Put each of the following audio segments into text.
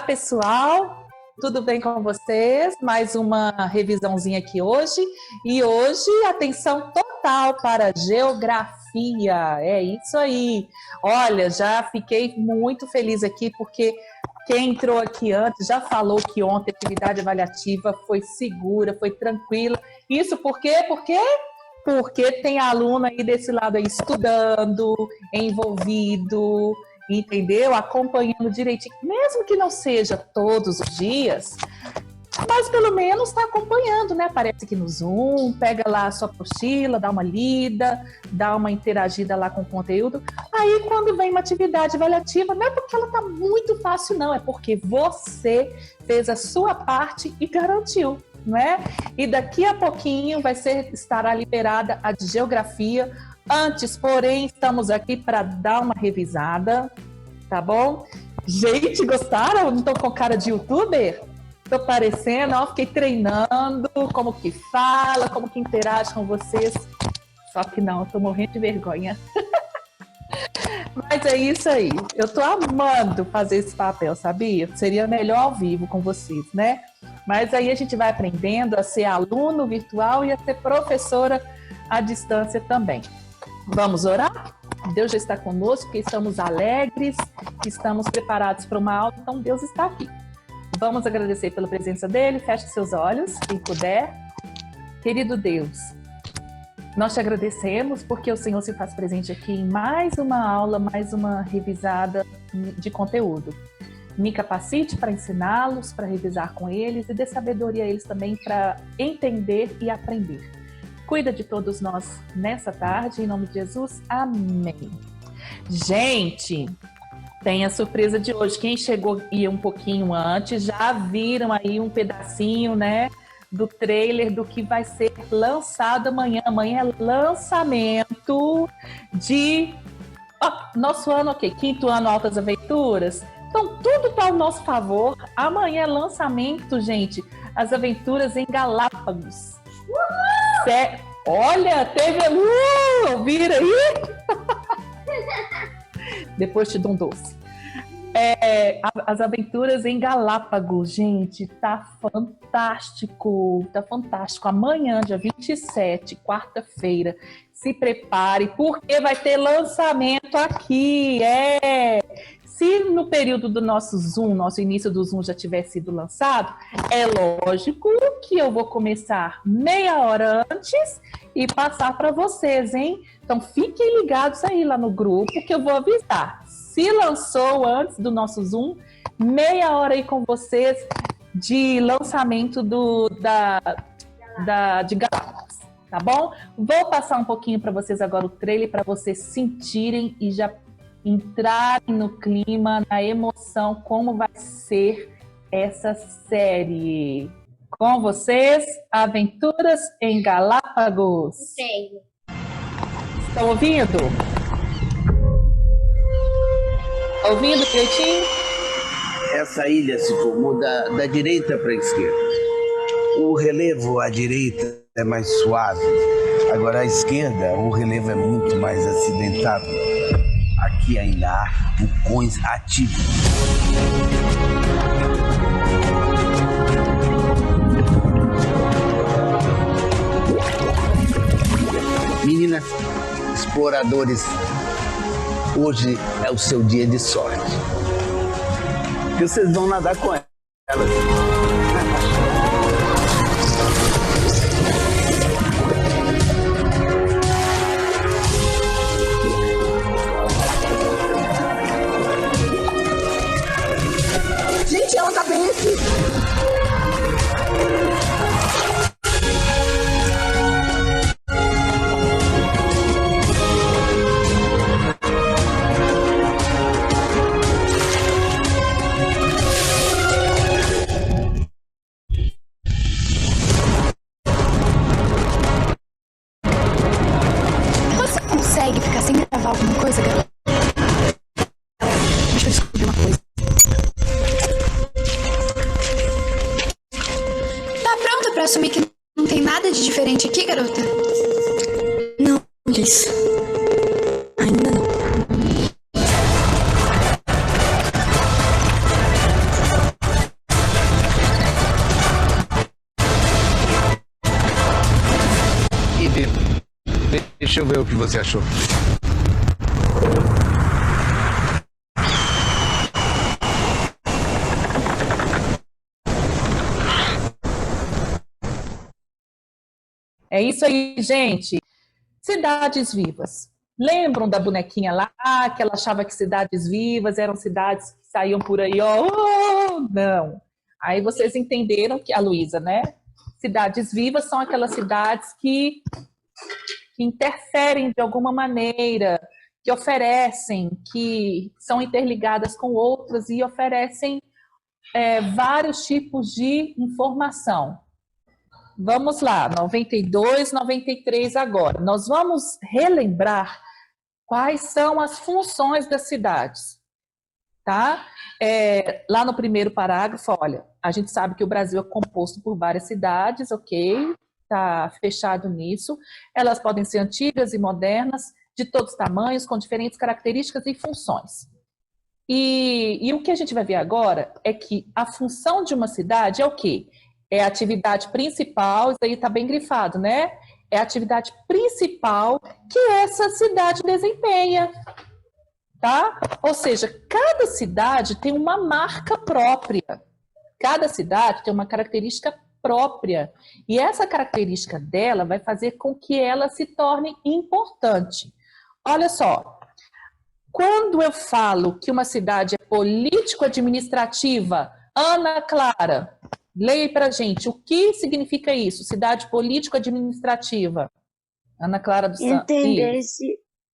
pessoal, tudo bem com vocês? Mais uma revisãozinha aqui hoje. E hoje, atenção total para geografia. É isso aí. Olha, já fiquei muito feliz aqui porque quem entrou aqui antes já falou que ontem a atividade avaliativa foi segura, foi tranquila. Isso por quê? Porque tem aluno aí desse lado aí estudando, envolvido, entendeu? Acompanhando direitinho, mesmo que não seja todos os dias, mas pelo menos está acompanhando, né? Aparece aqui no Zoom, pega lá a sua apostila, dá uma lida, dá uma interagida lá com o conteúdo. Aí quando vem uma atividade avaliativa, não é porque ela está muito fácil, não, é porque você fez a sua parte e garantiu, não é? E daqui a pouquinho estará liberada a de geografia. Antes, porém, estamos aqui para dar uma revisada, tá bom? Gente, gostaram? Não estou com cara de youtuber? Estou parecendo, ó, fiquei treinando como que fala, como que interage com vocês. Só que não, estou morrendo de vergonha. Mas é isso aí. Eu estou amando fazer esse papel, sabia? Seria melhor ao vivo com vocês, né? Mas aí a gente vai aprendendo a ser aluno virtual e a ser professora à distância também. Vamos orar? Deus já está conosco, que estamos alegres, que estamos preparados para uma aula, então Deus está aqui. Vamos agradecer pela presença dele, feche seus olhos, quem puder. Querido Deus, nós te agradecemos porque o Senhor se faz presente aqui em mais uma aula, mais uma revisada de conteúdo. Me capacite para ensiná-los, para revisar com eles e dê sabedoria a eles também para entender e aprender. Cuida de todos nós nessa tarde, em nome de Jesus, amém. Gente, tem a surpresa de hoje. Quem chegou aí um pouquinho antes, já viram aí um pedacinho, né, do trailer do que vai ser lançado amanhã. Amanhã é lançamento de nosso ano, ok, 5º ano Altas Aventuras. Então, tudo está ao nosso favor. Amanhã é lançamento, gente, as aventuras em Galápagos. Olha, teve... vira aí! Depois te dou um doce. As aventuras em Galápagos, gente, tá fantástico, tá fantástico. Amanhã, dia 27, quarta-feira, se prepare, porque vai ter lançamento aqui, Se no período do nosso Zoom, nosso início do Zoom já tiver sido lançado, é lógico que eu vou começar meia hora antes e passar para vocês, hein? Então fiquem ligados aí lá no grupo que eu vou avisar. Se lançou antes do nosso Zoom, meia hora aí com vocês de lançamento de Galápagos, tá bom? Vou passar um pouquinho para vocês agora o trailer para vocês sentirem e já entrarem no clima, na emoção, como vai ser essa série. Com vocês, Aventuras em Galápagos. Sei. Estão ouvindo? Ouvindo direitinho? Essa ilha se formou da direita para a esquerda. O relevo à direita é mais suave. Agora à esquerda, o relevo é muito mais acidentado. Aqui ainda há vulcões ativos. Meninas, exploradores, hoje é o seu dia de sorte. Que vocês vão nadar com elas. Gente, ela tá bem aqui. Você consegue ficar sem gravar alguma coisa, garota? Deixa eu descobrir uma coisa. Tá pronta pra assumir que não tem nada de diferente aqui, garota? Não, Liz. Ainda não. Deixa eu ver o que você achou. É isso aí, gente. Cidades vivas. Lembram da bonequinha lá, que ela achava que cidades vivas eram cidades que saíam por aí, ó, não. Aí vocês entenderam que, a Luísa, né? Cidades vivas são aquelas cidades que interferem de alguma maneira, que oferecem, que são interligadas com outras e oferecem vários tipos de informação. Vamos lá, 92, 93 agora. Nós vamos relembrar quais são as funções das cidades, tá? Lá no primeiro parágrafo, olha, a gente sabe que o Brasil é composto por várias cidades, ok? Tá fechado nisso. Elas podem ser antigas e modernas, de todos os tamanhos, com diferentes características e funções. E o que a gente vai ver agora é que a função de uma cidade é o quê? É a atividade principal, isso aí está bem grifado, né? É a atividade principal que essa cidade desempenha, tá? Ou seja, cada cidade tem uma marca própria. Cada cidade tem uma característica própria. E essa característica dela vai fazer com que ela se torne importante. Olha só, quando eu falo que uma cidade é político-administrativa, Ana Clara, leia para a gente, o que significa isso? Cidade político-administrativa. Ana Clara dos Santos.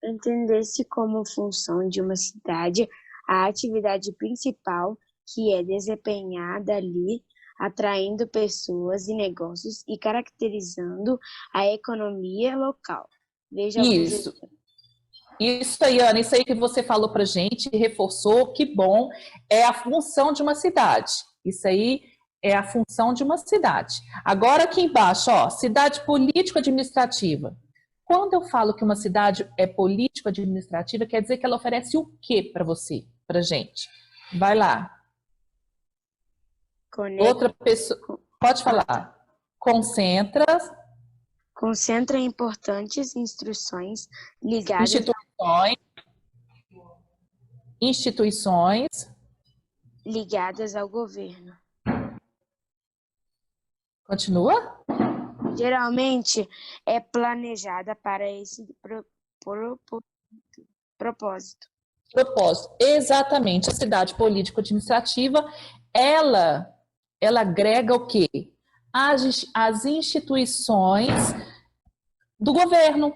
Entender-se como função de uma cidade a atividade principal que é desempenhada ali, atraindo pessoas e negócios e caracterizando a economia local. Veja isso. Isso aí, Ana, isso aí que você falou para a gente, reforçou, que bom, é a função de uma cidade. Isso aí é a função de uma cidade. Agora aqui embaixo, ó, cidade político-administrativa. Quando eu falo que uma cidade é político-administrativa, quer dizer que ela oferece o quê para você, para gente? Vai lá. Outra pessoa, pode falar. Concentra importantes instruções ligadas instituições ligadas ao governo. Continua? Geralmente é planejada para esse propósito. Exatamente. A cidade político-administrativa, ela agrega o quê? As instituições do governo.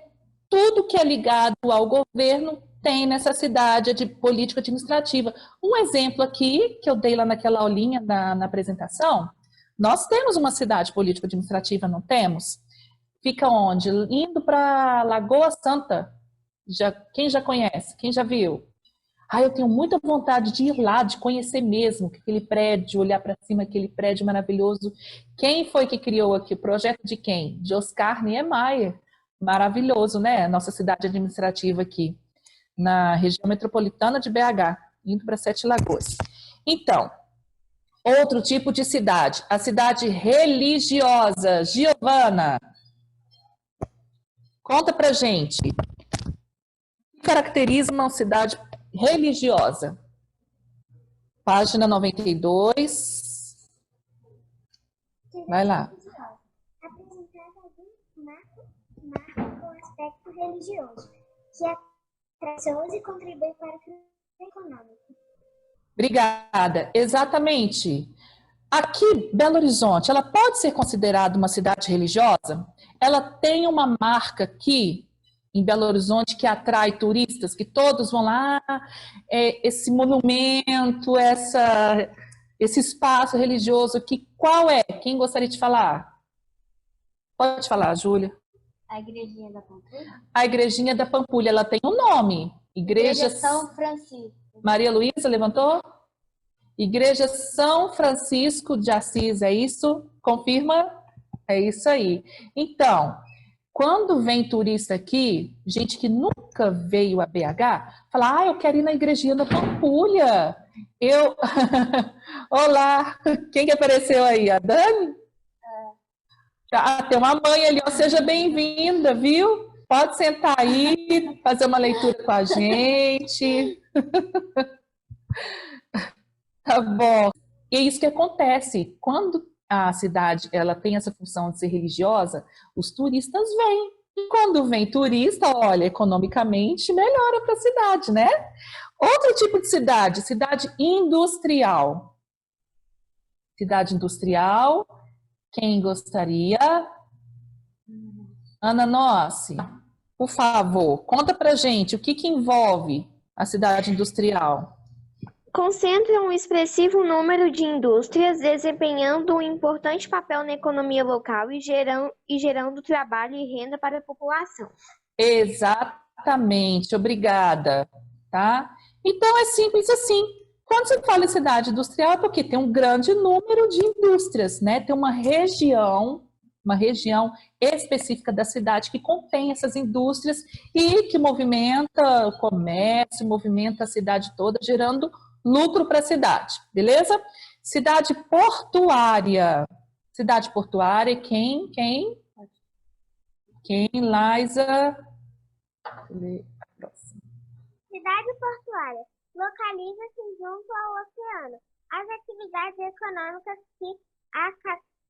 Tudo que é ligado ao governo tem nessa cidade de política administrativa. Um exemplo aqui, que eu dei lá naquela aulinha na apresentação, nós temos uma cidade política administrativa, não temos? Fica onde? Indo para Lagoa Santa. Quem já conhece? Quem já viu? Eu tenho muita vontade de ir lá, de conhecer mesmo aquele prédio, olhar para cima, aquele prédio maravilhoso. Quem foi que criou aqui? O projeto de quem? De Oscar Niemeyer. Maravilhoso, né? Nossa cidade administrativa aqui, na região metropolitana de BH, indo para Sete Lagoas. Então, outro tipo de cidade, a cidade religiosa. Giovana, conta pra gente. O que caracteriza uma cidade religiosa? Página 92. Vai lá. Apresentar algum marco com aspecto religioso, que atrai pessoas e contribui para o crescimento econômico. Obrigada. Exatamente. Aqui, Belo Horizonte, ela pode ser considerada uma cidade religiosa? Ela tem uma marca aqui em Belo Horizonte que atrai turistas, que todos vão lá, esse monumento, esse espaço religioso aqui, qual é? Quem gostaria de falar? Pode falar, Júlia. A Igrejinha da Pampulha? A Igrejinha da Pampulha, ela tem um nome. Igreja São Francisco. Maria Luísa levantou? Igreja São Francisco de Assis, é isso? Confirma? É isso aí. Então, quando vem turista aqui, gente que nunca veio a BH, fala, eu quero ir na Igrejinha da Pampulha. Olá, quem que apareceu aí? A Dani? Tem uma mãe ali, seja bem-vinda, viu? Pode sentar aí, fazer uma leitura com a gente. Tá bom. E é isso que acontece. Quando a cidade ela tem essa função de ser religiosa, os turistas vêm. E quando vem turista, olha, economicamente melhora para a cidade, né? Outro tipo de cidade, cidade industrial. Cidade industrial, quem gostaria? Ana Nossi, por favor, conta pra gente o que que envolve a cidade industrial. Concentra um expressivo número de indústrias desempenhando um importante papel na economia local e gerando trabalho e renda para a população. Exatamente, obrigada, tá? Então é simples assim. Quando você fala em cidade industrial é porque tem um grande número de indústrias, né? Tem uma região específica da cidade que contém essas indústrias e que movimenta o comércio, movimenta a cidade toda, gerando lucro para a cidade, beleza? Cidade portuária. Cidade portuária, quem, Liza? Cidade portuária. Localiza-se junto ao oceano. As atividades econômicas que a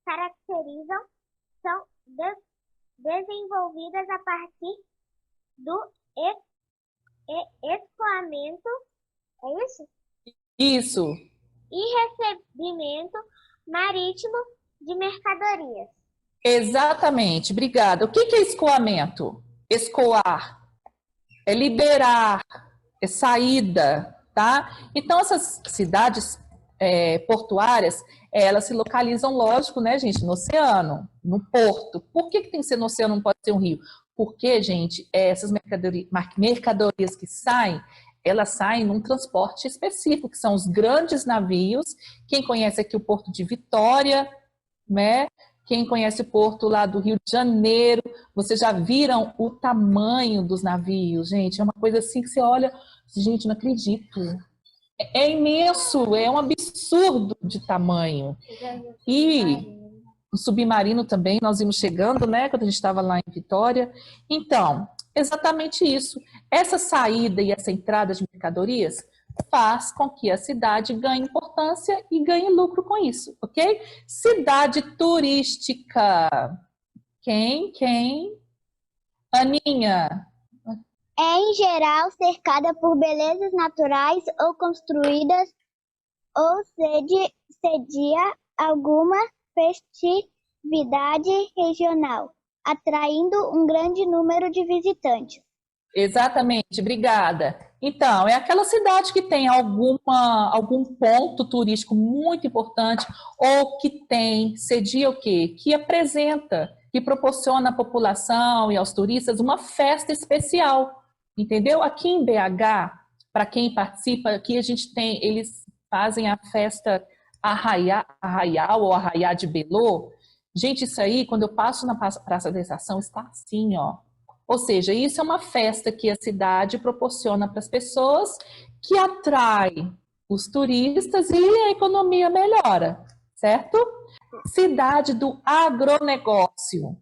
caracterizam são desenvolvidas a partir do escoamento, é isso? Isso. E recebimento marítimo de mercadorias. Exatamente, obrigada. O que é escoamento? Escoar, é liberar, é saída, tá? Então, essas cidades portuárias, elas se localizam, lógico, né, gente, no oceano, no porto. Por que tem que ser no oceano, não pode ser um rio? Porque, gente, essas mercadorias que saem, elas saem num transporte específico, que são os grandes navios. Quem conhece aqui o Porto de Vitória, né? Quem conhece o porto lá do Rio de Janeiro, vocês já viram o tamanho dos navios, gente? É uma coisa assim que você olha, gente, não acredito. É imenso, é um absurdo de tamanho. E o submarino também, nós íamos chegando, né, quando a gente estava lá em Vitória. Então, exatamente isso. Essa saída e essa entrada de mercadorias faz com que a cidade ganhe importância e ganhe lucro com isso, ok? Cidade turística. Quem? Aninha. É, em geral, cercada por belezas naturais ou construídas ou cedia alguma festividade regional, atraindo um grande número de visitantes. Exatamente, obrigada. Então, é aquela cidade que tem algum ponto turístico muito importante ou que cedia o quê? Que apresenta, que proporciona à população e aos turistas uma festa especial, entendeu? Aqui em BH, para quem participa, aqui a gente tem, eles fazem a festa Arraial ou Arraiá de Belô. Gente, isso aí, quando eu passo na Praça da Estação, está assim, ó. Ou seja, isso é uma festa que a cidade proporciona para as pessoas, que atrai os turistas e a economia melhora, certo? Cidade do agronegócio.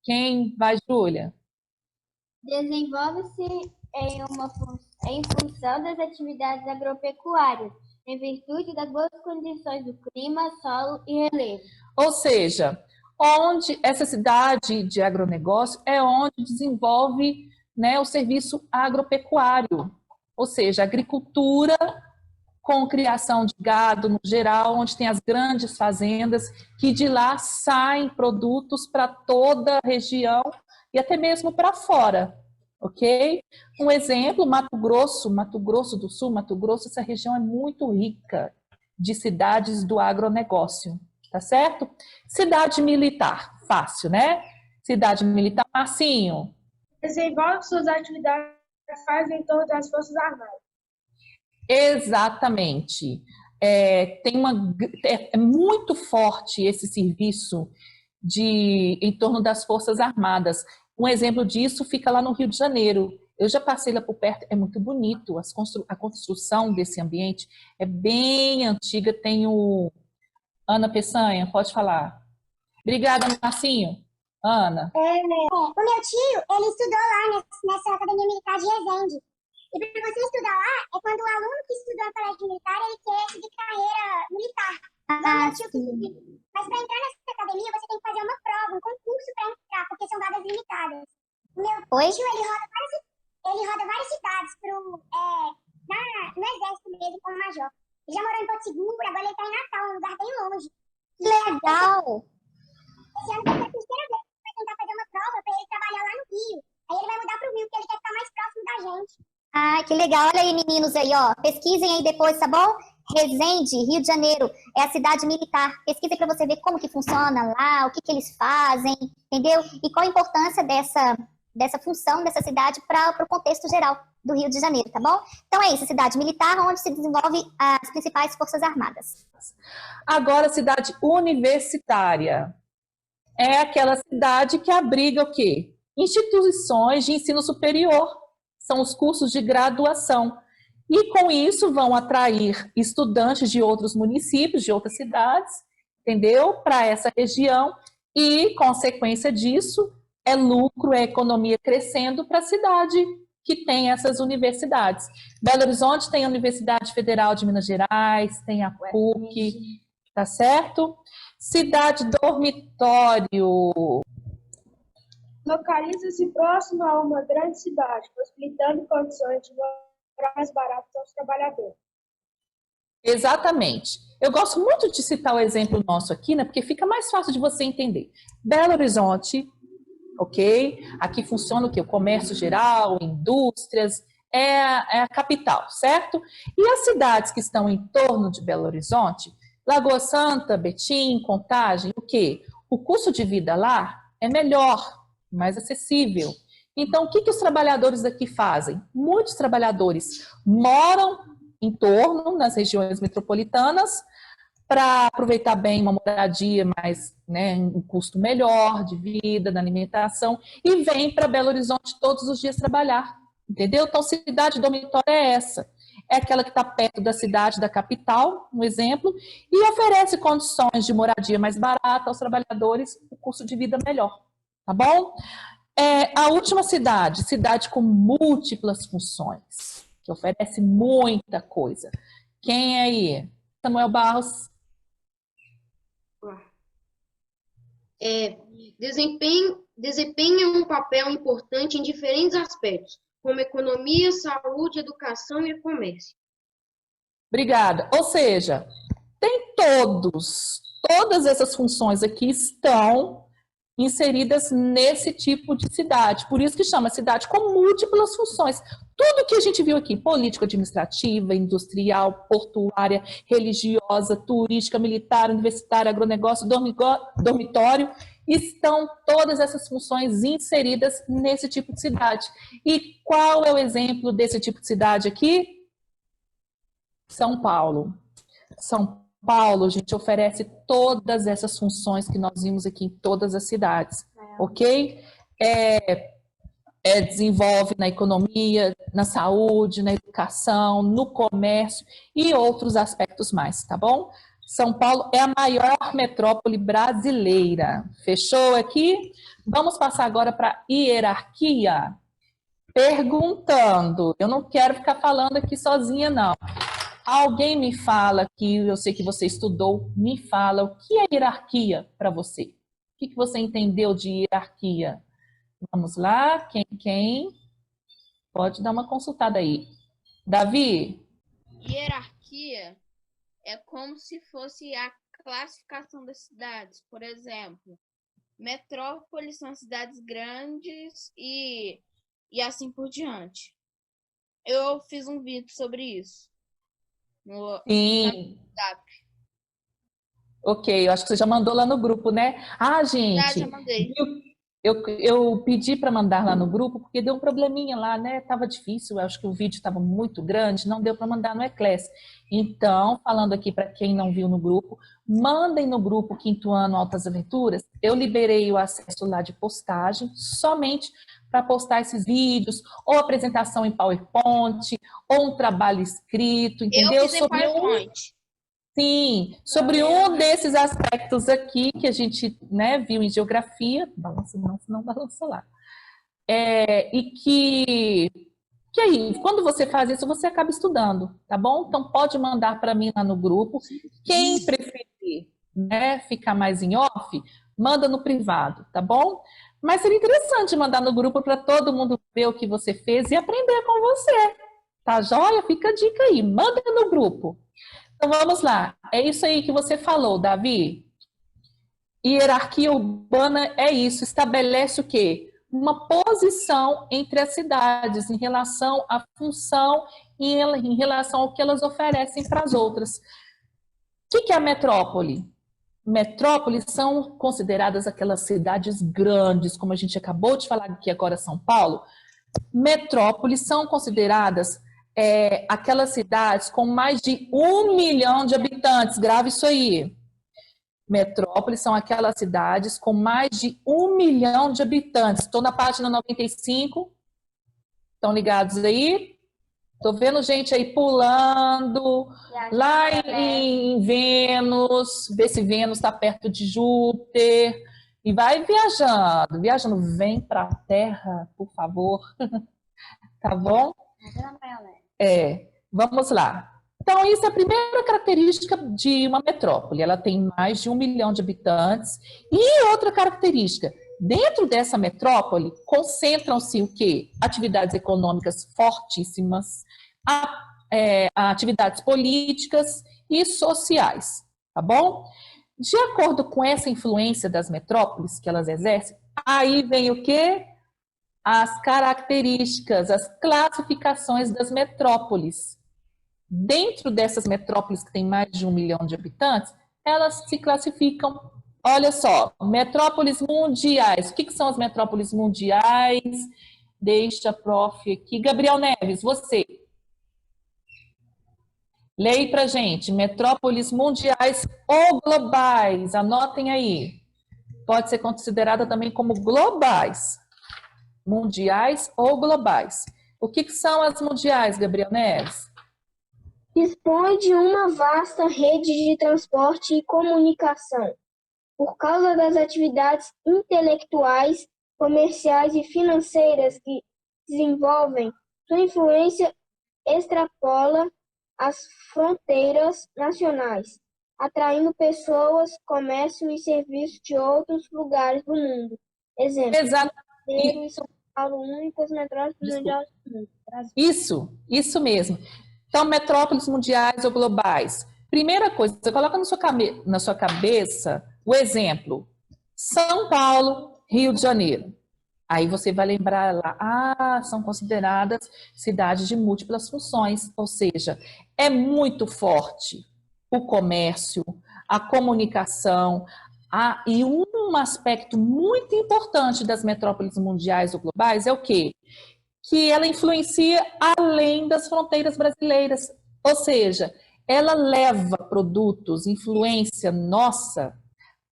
Quem vai, Júlia? Desenvolve-se em função das atividades agropecuárias, em virtude das boas condições do clima, solo e relevo. Ou seja, onde essa cidade de agronegócio é onde desenvolve, né, o serviço agropecuário, ou seja, agricultura com criação de gado no geral, onde tem as grandes fazendas, que de lá saem produtos para toda a região e até mesmo para fora, ok? Um exemplo, Mato Grosso do Sul, Mato Grosso, essa região é muito rica de cidades do agronegócio. Tá certo? Cidade militar, fácil, né? Cidade militar, Marcinho. Desenvolve suas atividades em torno das Forças Armadas. Exatamente. É muito forte esse serviço em torno das Forças Armadas. Um exemplo disso fica lá no Rio de Janeiro. Eu já passei lá por perto, é muito bonito. A construção desse ambiente é bem antiga, tem o... Ana Peçanha, pode falar. Obrigada, Marcinho. Ana? O meu tio, ele estudou lá nessa academia militar de Resende. E para você estudar lá, é quando o aluno que estudou no colégio militar, ele quer seguir carreira militar. Igual meu tio que seguiu. Mas para entrar nessa academia, você tem que fazer uma prova, um concurso para entrar, porque são vagas limitadas. O meu tio, ele roda várias cidades no exército mesmo, como major. Ele já morou em Porto Seguro, agora ele está em Natal, um lugar bem longe. Que legal! Esse ano vai ser a terceira vez que ele vai tentar fazer uma prova para ele trabalhar lá no Rio. Aí ele vai mudar para o Rio, porque ele quer ficar mais próximo da gente. Ai, que legal. Olha aí, meninos aí, ó. Pesquisem aí depois, tá bom? Resende, Rio de Janeiro, é a cidade militar. Pesquisem para você ver como que funciona lá, o que que eles fazem, entendeu? E qual a importância dessa função dessa cidade para o contexto geral do Rio de Janeiro, tá bom? Então é isso, cidade militar, onde se desenvolve as principais forças armadas. Agora, cidade universitária. É aquela cidade que abriga o quê? Instituições de ensino superior. São os cursos de graduação. E com isso vão atrair estudantes de outros municípios, de outras cidades, entendeu? Para essa região. E, consequência disso, é lucro, é economia crescendo para a cidade que tem essas universidades. Belo Horizonte tem a Universidade Federal de Minas Gerais, tem a PUC, tá certo? Cidade dormitório. Localiza-se próximo a uma grande cidade, possibilitando condições de morar mais baratas aos trabalhadores. Exatamente. Eu gosto muito de citar o exemplo nosso aqui, né? Porque fica mais fácil de você entender. Belo Horizonte, ok? Aqui funciona o quê? O comércio geral, indústrias, é a capital, certo? E as cidades que estão em torno de Belo Horizonte, Lagoa Santa, Betim, Contagem, o quê? O custo de vida lá é melhor, mais acessível. Então, o que os trabalhadores daqui fazem? Muitos trabalhadores moram em torno, nas regiões metropolitanas, para aproveitar bem uma moradia mais, né, um custo melhor de vida, da alimentação, e vem para Belo Horizonte todos os dias trabalhar, entendeu? Então, cidade dormitória é essa. É aquela que está perto da cidade, da capital, um exemplo, e oferece condições de moradia mais barata aos trabalhadores, o custo de vida melhor, tá bom? A última cidade, cidade com múltiplas funções, que oferece muita coisa. Quem é aí? Samuel Barros. Desempenha um papel importante em diferentes aspectos, como economia, saúde, educação e comércio. Obrigada. Ou seja, tem todas essas funções aqui estão inseridas nesse tipo de cidade. Por isso que chama cidade com múltiplas funções. Tudo que a gente viu aqui, político-administrativa, industrial, portuária, religiosa, turística, militar, universitária, agronegócio, dormitório, estão todas essas funções inseridas nesse tipo de cidade. E qual é o exemplo desse tipo de cidade aqui? São Paulo. São Paulo, a gente oferece todas essas funções que nós vimos aqui em todas as cidades, ok? Desenvolve na economia, na saúde, na educação, no comércio e outros aspectos mais, tá bom? São Paulo é a maior metrópole brasileira. Fechou aqui? Vamos passar agora para hierarquia. Perguntando, eu não quero ficar falando aqui sozinha, não. Alguém me fala que eu sei que você estudou, me fala o que é hierarquia para você? O que você entendeu de hierarquia? Vamos lá, quem? Pode dar uma consultada aí. Davi? Hierarquia é como se fosse a classificação das cidades. Por exemplo, metrópoles são cidades grandes e assim por diante. Eu fiz um vídeo sobre isso. Sim. Ok, eu acho que você já mandou lá no grupo, né? Ah, gente, já mandei. Eu pedi para mandar lá no grupo porque deu um probleminha lá, né? Tava difícil, eu acho que o vídeo estava muito grande, não deu para mandar no Eclass. Então, falando aqui para quem não viu no grupo, mandem no grupo Quinto Ano Altas Aventuras. Eu liberei o acesso lá de postagem, somente para postar esses vídeos, ou apresentação em PowerPoint, ou um trabalho escrito, entendeu? Eu fiz em PowerPoint. Sim, sobre um desses aspectos aqui que a gente, né, viu em geografia, balança não, senão balança lá. E que aí, quando você faz isso, você acaba estudando, tá bom? Então pode mandar para mim lá no grupo. Quem preferir, né, ficar mais em off, manda no privado, tá bom? Mas seria interessante mandar no grupo para todo mundo ver o que você fez e aprender com você. Tá joia? Fica a dica aí, manda no grupo. Então vamos lá, é isso aí que você falou, Davi. Hierarquia urbana é isso, estabelece o quê? Uma posição entre as cidades em relação à função e em relação ao que elas oferecem para as outras. O que é a metrópole? Metrópoles são consideradas aquelas cidades grandes, como a gente acabou de falar aqui agora, São Paulo. Metrópoles são consideradas aquelas cidades com mais de 1 milhão de habitantes. Grave isso aí. Metrópoles são aquelas cidades com mais de 1 milhão de habitantes. Estou na página 95. Estão ligados aí? Estou vendo gente aí pulando. Lá em Vênus. Ver se Vênus está perto de Júpiter. E vai viajando. Viajando. Vem para a Terra, por favor. Tá bom? Vamos lá. Então, isso é a primeira característica de uma metrópole. Ela tem mais de 1 milhão de habitantes. E outra característica, dentro dessa metrópole, concentram-se o quê? Atividades econômicas fortíssimas, atividades políticas e sociais, tá bom? De acordo com essa influência das metrópoles que elas exercem, aí vem o quê? As características, as classificações das metrópoles. Dentro dessas metrópoles que têm mais de 1 milhão de habitantes, elas se classificam, olha só, metrópoles mundiais. O que são as metrópoles mundiais? Deixa a prof aqui. Gabriel Neves, você. Leia pra gente, metrópoles mundiais ou globais, anotem aí. Pode ser considerada também como globais. Mundiais ou globais. O que são as mundiais, Gabriel Neves? Dispõe de uma vasta rede de transporte e comunicação. Por causa das atividades intelectuais, comerciais e financeiras que desenvolvem, sua influência extrapola as fronteiras nacionais, atraindo pessoas, comércio e serviços de outros lugares do mundo. Exemplo, Rio e São Paulo, únicas metrópoles mundiais do mundo. Isso mesmo. Então, metrópoles mundiais ou globais. Primeira coisa, você coloca na sua cabeça o exemplo. São Paulo, Rio de Janeiro. Aí você vai lembrar lá, são consideradas cidades de múltiplas funções, ou seja, é muito forte o comércio, a comunicação, e um aspecto muito importante das metrópoles mundiais ou globais é o quê? Que ela influencia além das fronteiras brasileiras, ou seja, ela leva produtos, influência nossa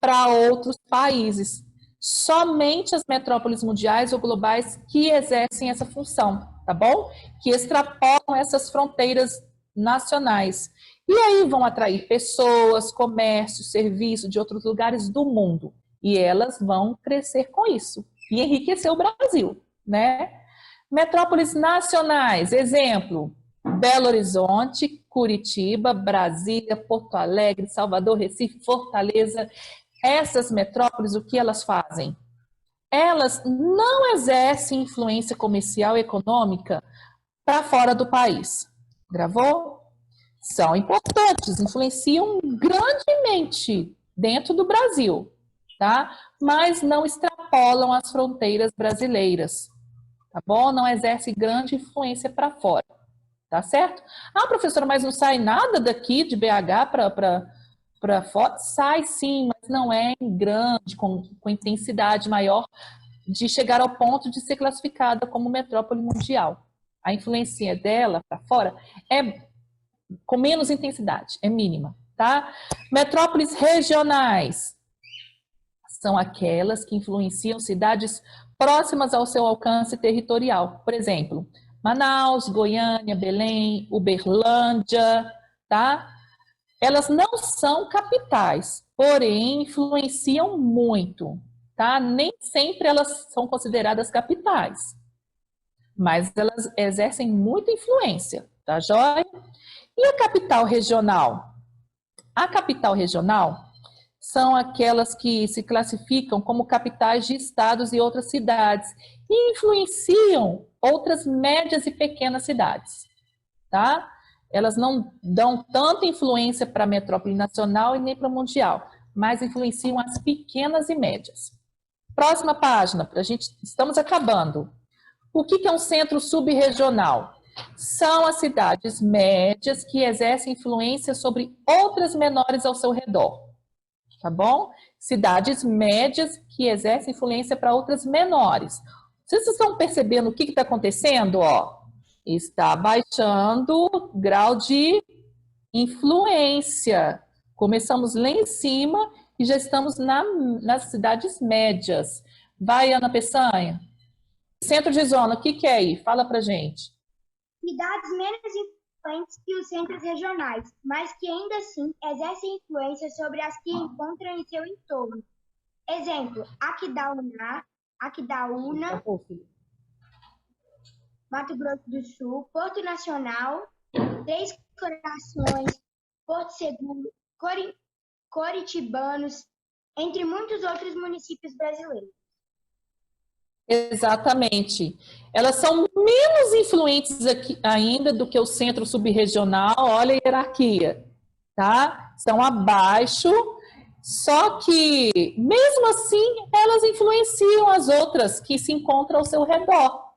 para outros países. Somente as metrópoles mundiais ou globais que exercem essa função, tá bom? Que extrapolam essas fronteiras nacionais. E aí vão atrair pessoas, comércio, serviço de outros lugares do mundo. E elas vão crescer com isso e enriquecer o Brasil, né? Metrópoles nacionais, exemplo, Belo Horizonte, Curitiba, Brasília, Porto Alegre, Salvador, Recife, Fortaleza. Essas metrópoles, o que elas fazem? Elas não exercem influência comercial e econômica para fora do país. Gravou? São importantes, influenciam grandemente dentro do Brasil, tá? Mas não extrapolam as fronteiras brasileiras, tá bom? Não exerce grande influência para fora, tá certo? Professora, mas não sai nada daqui de BH para fora? Sai sim, mas não é grande, com intensidade maior de chegar ao ponto de ser classificada como metrópole mundial. A influência dela para fora é com menos intensidade, é mínima, tá? Metrópoles regionais são aquelas que influenciam cidades próximas ao seu alcance territorial. Por exemplo, Manaus, Goiânia, Belém, Uberlândia, tá? Elas não são capitais, porém influenciam muito, tá? Nem sempre elas são consideradas capitais, mas elas exercem muita influência, tá joia? E a capital regional? A capital regional são aquelas que se classificam como capitais de estados e outras cidades e influenciam outras médias e pequenas cidades, tá? Elas não dão tanta influência para a metrópole nacional e nem para o mundial, mas influenciam as pequenas e médias. Próxima página, estamos acabando. O que é um centro subregional? São as cidades médias que exercem influência sobre outras menores ao seu redor, tá bom? Cidades médias que exercem influência para outras menores. Vocês estão percebendo o que está acontecendo? Ó, está baixando o grau de influência. Começamos lá em cima e já estamos nas cidades médias. Vai, Ana Peçanha. Centro de zona, o que é aí? Fala pra gente. Cidades menos influentes que os centros regionais, mas que ainda assim exercem influência sobre as que encontram em seu entorno. Exemplo, Aquidauana, Mato Grosso do Sul, Porto Nacional, Três Corações, Porto Seguro, Coritibanos, entre muitos outros municípios brasileiros. Exatamente. Elas são menos influentes aqui ainda do que o centro subregional. Olha a hierarquia, tá? Estão abaixo, só que, mesmo assim, elas influenciam as outras que se encontram ao seu redor,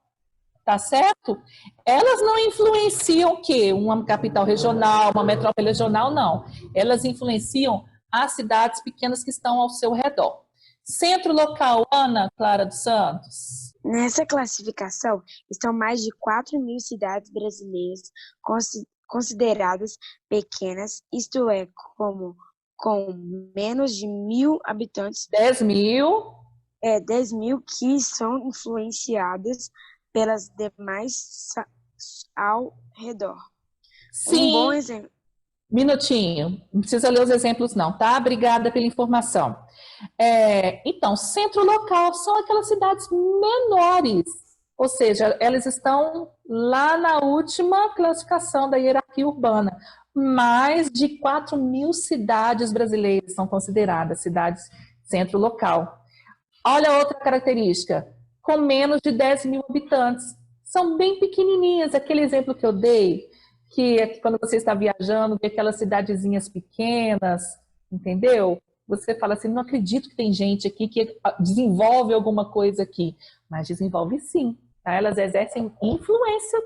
tá certo? Elas não influenciam o quê? Uma capital regional, uma metrópole regional, não. Elas influenciam as cidades pequenas que estão ao seu redor. Centro local, Ana Clara dos Santos. Nessa classificação estão mais de 4.000 cidades brasileiras consideradas pequenas, isto é, com menos de 1.000 habitantes. 10.000? 10.000 que são influenciadas pelas demais ao redor. Sim. Um bom exemplo. Minutinho, não precisa ler os exemplos não, tá? Obrigada pela informação. Então, centro local são aquelas cidades menores, ou seja, elas estão lá na última classificação da hierarquia urbana. Mais de 4.000 cidades brasileiras são consideradas cidades centro local. Olha outra característica, com menos de 10.000 habitantes. São bem pequenininhas, aquele exemplo que eu dei, que é quando você está viajando, vê aquelas cidadezinhas pequenas, entendeu? Você fala assim, não acredito que tem gente aqui que desenvolve alguma coisa aqui. Mas desenvolve sim, tá? Elas exercem influência,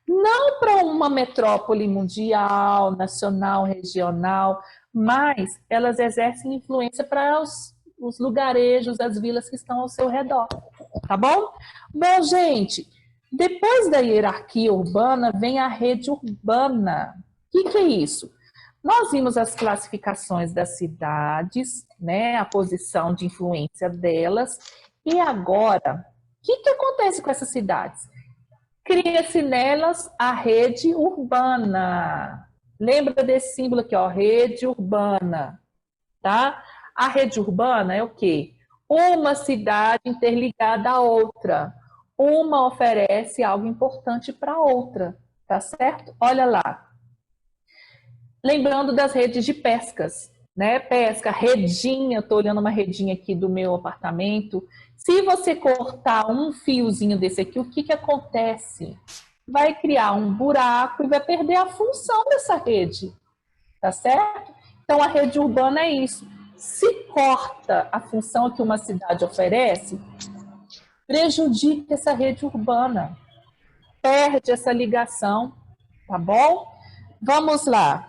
não para uma metrópole mundial, nacional, regional, mas elas exercem influência para os lugarejos, as vilas que estão ao seu redor, tá bom? Bom, gente, depois da hierarquia urbana vem a rede urbana. O que é isso? Nós vimos as classificações das cidades, né, a posição de influência delas, e agora, o que acontece com essas cidades? Cria-se nelas a rede urbana. Lembra desse símbolo aqui, ó, rede urbana, tá? A rede urbana é o quê? Uma cidade interligada à outra. Uma oferece algo importante para a outra, tá certo? Olha lá. Lembrando das redes de pescas, né? Pesca, redinha, estou olhando uma redinha aqui do meu apartamento. Se você cortar um fiozinho desse aqui, o que acontece? Vai criar um buraco e vai perder a função dessa rede, tá certo? Então, a rede urbana é isso. Se corta a função que uma cidade oferece, prejudica essa rede urbana, perde essa ligação, tá bom? Vamos lá.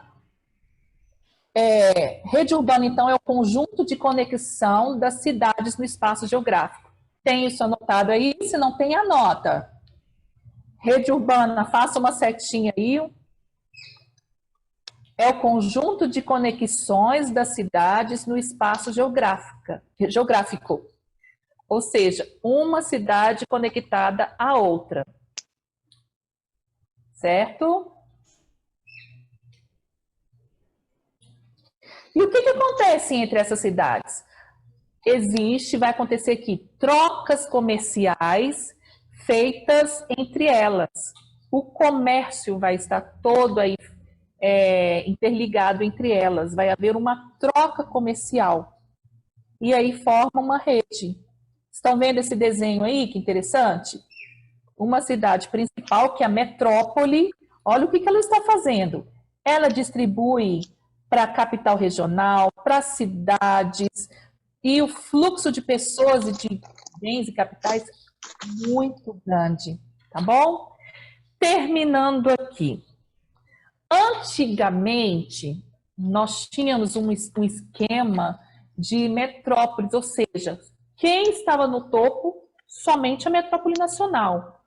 Rede urbana, então, é o conjunto de conexão das cidades no espaço geográfico. Tem isso anotado aí? Se não tem, anota. Rede urbana, faça uma setinha aí. É o conjunto de conexões das cidades no espaço geográfico. Ou seja, uma cidade conectada à outra. Certo? E o que acontece entre essas cidades? Vai acontecer aqui trocas comerciais feitas entre elas. O comércio vai estar todo aí interligado entre elas, vai haver uma troca comercial. E aí forma uma rede. Estão vendo esse desenho aí? Que interessante. Uma cidade principal, que é a metrópole, olha o que ela está fazendo. Ela distribui para a capital regional, para cidades, e o fluxo de pessoas e de bens e capitais é muito grande, tá bom? Terminando aqui. Antigamente, nós tínhamos um esquema de metrópoles, ou seja, quem estava no topo? Somente a metrópole nacional.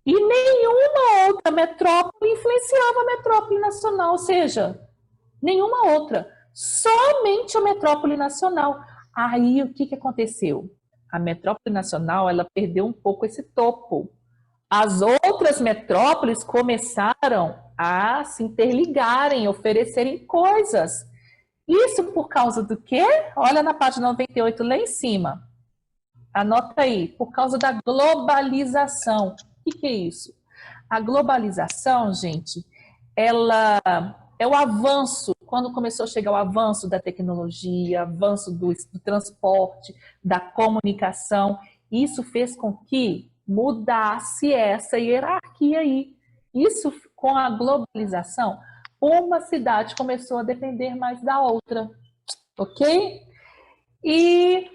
E nenhuma outra metrópole influenciava a metrópole nacional, ou seja, nenhuma outra. Somente a metrópole nacional. Aí, o que aconteceu? A metrópole nacional, ela perdeu um pouco esse topo. As outras metrópoles começaram a se interligarem, oferecerem coisas. Isso por causa do quê? Olha na página 98, lá em cima. Anota aí, por causa da globalização. O que é isso? A globalização, gente, ela é o avanço, quando começou a chegar o avanço da tecnologia, avanço do transporte, da comunicação, isso fez com que mudasse essa hierarquia aí. Isso, com a globalização, uma cidade começou a depender mais da outra, ok? E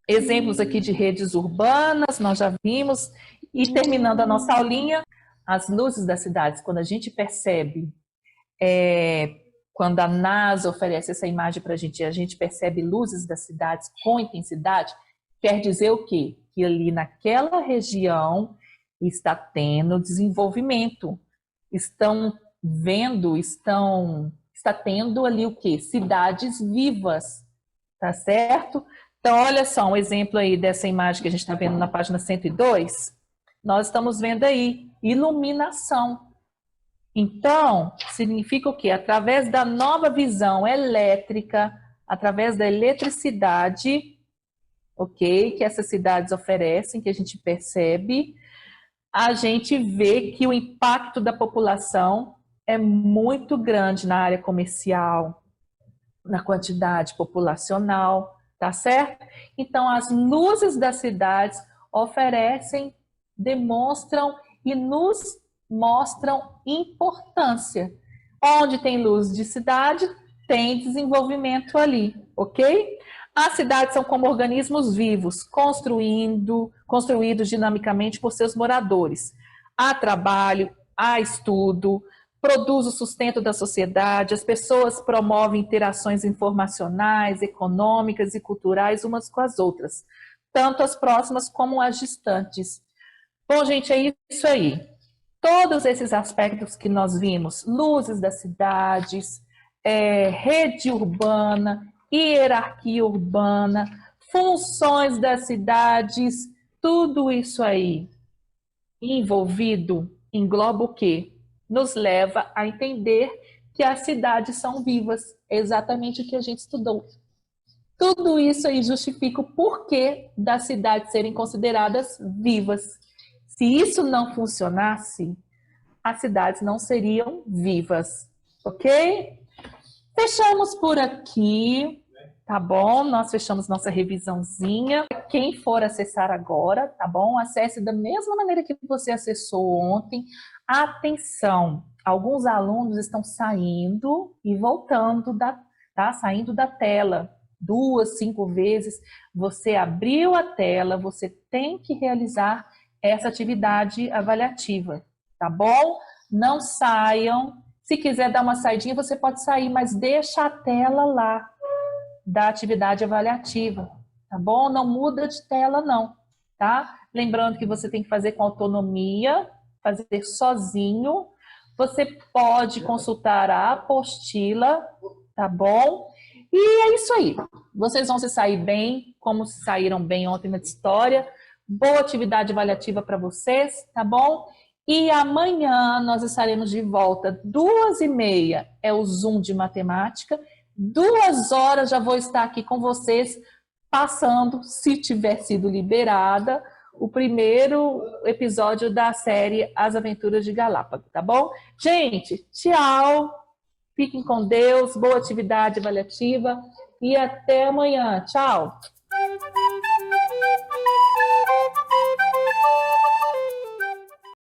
exemplos aqui de redes urbanas, nós já vimos. E terminando a nossa aulinha, as luzes das cidades, quando a gente percebe, quando a NASA oferece essa imagem para a gente percebe luzes das cidades com intensidade, quer dizer o quê? Que ali naquela região está tendo desenvolvimento, está tendo ali o quê? Cidades vivas, tá certo? Então, olha só um exemplo aí dessa imagem que a gente está vendo na página 102. Nós estamos vendo aí iluminação. Então, significa o quê? Através da nova visão elétrica, através da eletricidade, ok? Que essas cidades oferecem, que a gente percebe, a gente vê que o impacto da população é muito grande na área comercial, na quantidade populacional, tá certo? Então, as luzes das cidades oferecem, demonstram e nos mostram importância. Onde tem luz de cidade, tem desenvolvimento ali, ok? As cidades são como organismos vivos, construídos dinamicamente por seus moradores. Há trabalho, há estudo, produz o sustento da sociedade, as pessoas promovem interações informacionais, econômicas e culturais umas com as outras, tanto as próximas como as distantes. Bom, gente, é isso aí. Todos esses aspectos que nós vimos, luzes das cidades, rede urbana, hierarquia urbana, funções das cidades, tudo isso aí envolvido engloba o quê? Nos leva a entender que as cidades são vivas, exatamente o que a gente estudou. Tudo isso aí justifica o porquê das cidades serem consideradas vivas. Se isso não funcionasse, as cidades não seriam vivas, ok? Fechamos por aqui, tá bom? Nós fechamos nossa revisãozinha. Quem for acessar agora, tá bom? Acesse da mesma maneira que você acessou ontem. Atenção, alguns alunos estão saindo e voltando saindo da tela 2, 5 vezes. Você abriu a tela, você tem que realizar essa atividade avaliativa, tá bom? Não saiam. Se quiser dar uma saidinha, você pode sair, mas deixa a tela lá da atividade avaliativa, tá bom? Não muda de tela não, tá? Lembrando que você tem que fazer com autonomia, fazer sozinho. Você pode consultar a apostila, tá bom? E é isso aí. Vocês vão se sair bem, como se saíram bem ontem na história. Boa atividade avaliativa para vocês, tá bom? E amanhã nós estaremos de volta, 2h30 é o Zoom de matemática, 2 horas já vou estar aqui com vocês, passando, se tiver sido liberada, o primeiro episódio da série As Aventuras de Galápagos, tá bom? Gente, tchau, fiquem com Deus, boa atividade avaliativa e até amanhã. Tchau!